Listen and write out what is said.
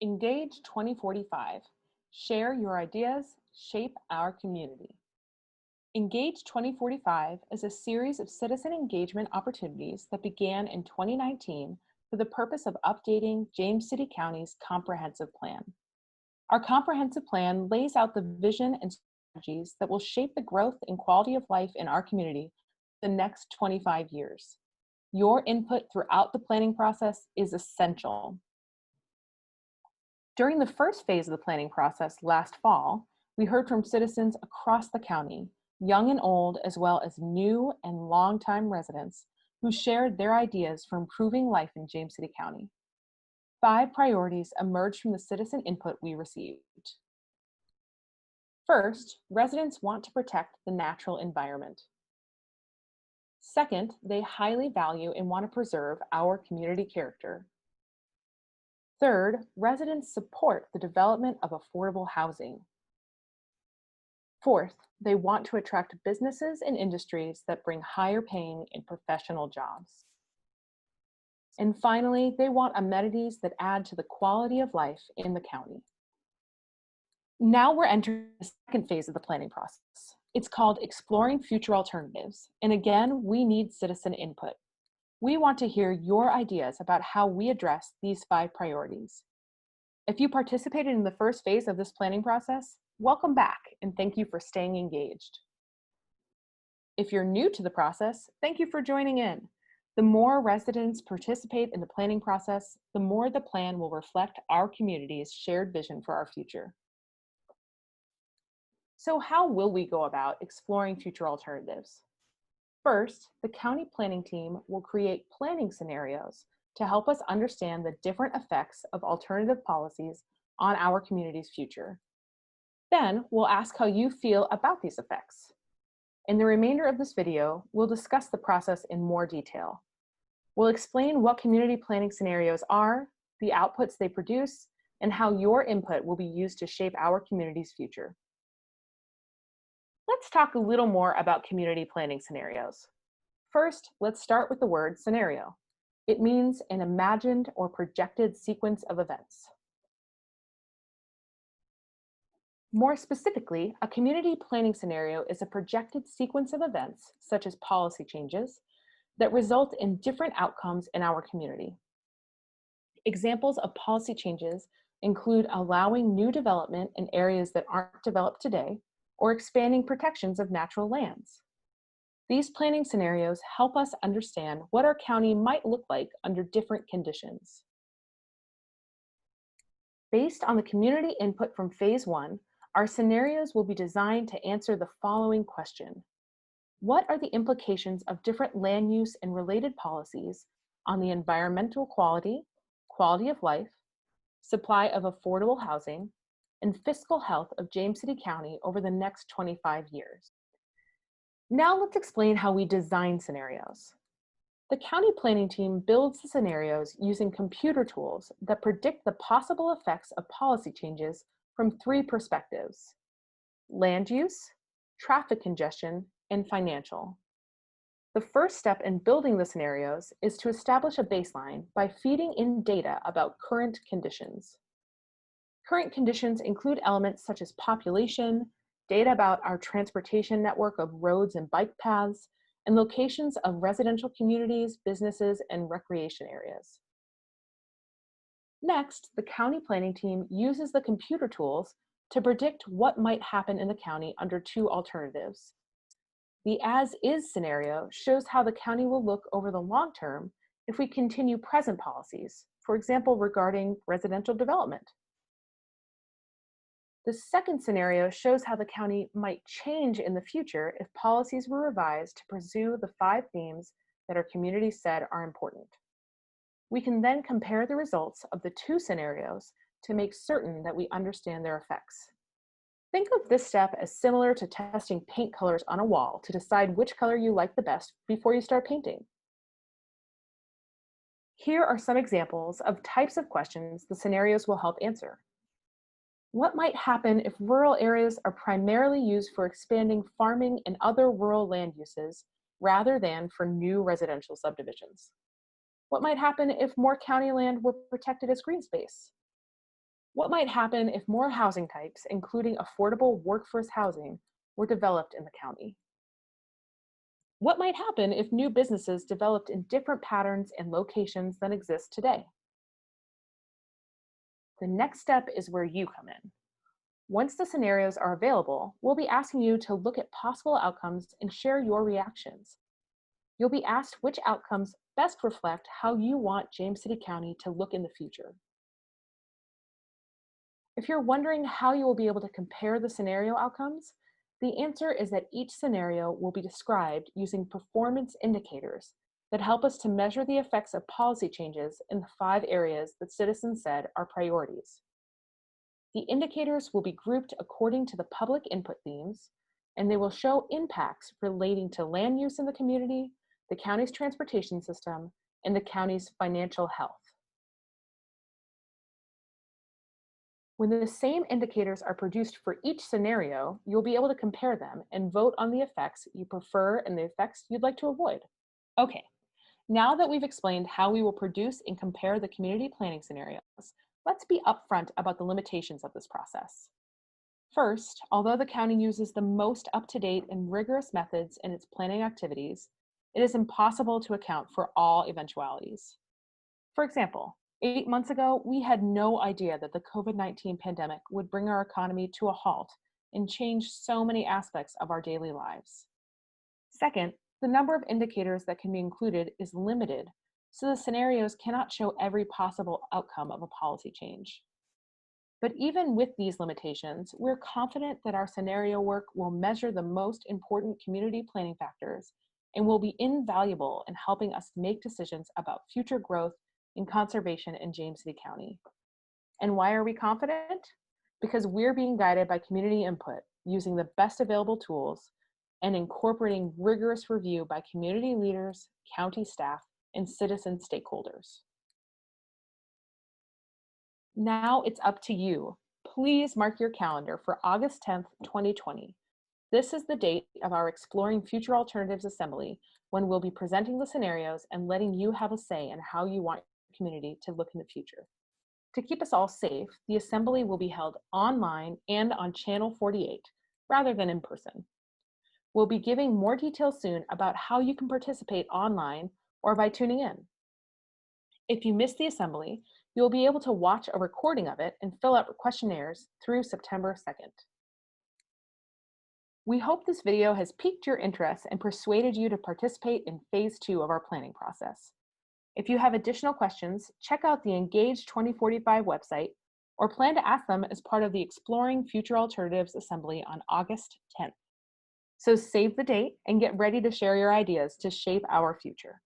Engage 2045. Share your ideas, shape our community. Engage 2045 is a series of citizen engagement opportunities that began in 2019 for the purpose of updating James City County's comprehensive plan. Our comprehensive plan lays out the vision and strategies that will shape the growth and quality of life in our community for the next 25 years. Your input throughout the planning process is essential. During the first phase of the planning process last fall, we heard from citizens across the county, young and old, as well as new and longtime residents who shared their ideas for improving life in James City County. 5 priorities emerged from the citizen input we received. First, residents want to protect the natural environment. Second, they highly value and want to preserve our community character. Third, residents support the development of affordable housing. Fourth, they want to attract businesses and industries that bring higher paying and professional jobs. And finally, they want amenities that add to the quality of life in the county. Now we're entering the second phase of the planning process. It's called Exploring Future Alternatives. And again, we need citizen input. We want to hear your ideas about how we address these 5 priorities. If you participated in the first phase of this planning process, welcome back and thank you for staying engaged. If you're new to the process, thank you for joining in. The more residents participate in the planning process, the more the plan will reflect our community's shared vision for our future. So how will we go about exploring future alternatives? First, the county planning team will create planning scenarios to help us understand the different effects of alternative policies on our community's future. Then we'll ask how you feel about these effects. In the remainder of this video, we'll discuss the process in more detail. We'll explain what community planning scenarios are, the outputs they produce, and how your input will be used to shape our community's future. Let's talk a little more about community planning scenarios. First, let's start with the word scenario. It means an imagined or projected sequence of events. More specifically, a community planning scenario is a projected sequence of events, such as policy changes, that result in different outcomes in our community. Examples of policy changes include allowing new development in areas that aren't developed today, or expanding protections of natural lands. These planning scenarios help us understand what our county might look like under different conditions. Based on the community input from Phase 1, our scenarios will be designed to answer the following question. What are the implications of different land use and related policies on the environmental quality, quality of life, supply of affordable housing, and fiscal health of James City County over the next 25 years? Now let's explain how we design scenarios. The county planning team builds the scenarios using computer tools that predict the possible effects of policy changes from 3 perspectives: land use, traffic congestion, and financial. The first step in building the scenarios is to establish a baseline by feeding in data about current conditions. Current conditions include elements such as population, data about our transportation network of roads and bike paths, and locations of residential communities, businesses, and recreation areas. Next, the county planning team uses the computer tools to predict what might happen in the county under 2 alternatives. The as-is scenario shows how the county will look over the long term if we continue present policies, for example, regarding residential development. The second scenario shows how the county might change in the future if policies were revised to pursue the 5 themes that our community said are important. We can then compare the results of the 2 scenarios to make certain that we understand their effects. Think of this step as similar to testing paint colors on a wall to decide which color you like the best before you start painting. Here are some examples of types of questions the scenarios will help answer. What might happen if rural areas are primarily used for expanding farming and other rural land uses rather than for new residential subdivisions? What might happen if more county land were protected as green space? What might happen if more housing types, including affordable workforce housing, were developed in the county? What might happen if new businesses developed in different patterns and locations than exist today? The next step is where you come in. Once the scenarios are available, we'll be asking you to look at possible outcomes and share your reactions. You'll be asked which outcomes best reflect how you want James City County to look in the future. If you're wondering how you will be able to compare the scenario outcomes, the answer is that each scenario will be described using performance indicators that help us to measure the effects of policy changes in the 5 areas that citizens said are priorities. The indicators will be grouped according to the public input themes, and they will show impacts relating to land use in the community, the county's transportation system, and the county's financial health. When the same indicators are produced for each scenario, you'll be able to compare them and vote on the effects you prefer and the effects you'd like to avoid. Okay, now that we've explained how we will produce and compare the community planning scenarios, let's be upfront about the limitations of this process. First, although the county uses the most up-to-date and rigorous methods in its planning activities, it is impossible to account for all eventualities. For example, 8 months ago, we had no idea that the COVID-19 pandemic would bring our economy to a halt and change so many aspects of our daily lives. Second, the number of indicators that can be included is limited, so the scenarios cannot show every possible outcome of a policy change. But even with these limitations, we're confident that our scenario work will measure the most important community planning factors and will be invaluable in helping us make decisions about future growth and conservation in James City County. And why are we confident? Because we're being guided by community input, using the best available tools, and incorporating rigorous review by community leaders, county staff, and citizen stakeholders. Now it's up to you. Please mark your calendar for August 10th, 2020. This is the date of our Exploring Future Alternatives Assembly, when we'll be presenting the scenarios and letting you have a say in how you want your community to look in the future. To keep us all safe, the assembly will be held online and on Channel 48, rather than in person. We'll be giving more details soon about how you can participate online or by tuning in. If you missed the assembly, you'll be able to watch a recording of it and fill out questionnaires through September 2nd. We hope this video has piqued your interest and persuaded you to participate in phase 2 of our planning process. If you have additional questions, check out the Engage 2045 website or plan to ask them as part of the Exploring Future Alternatives Assembly on August 10th. So save the date and get ready to share your ideas to shape our future.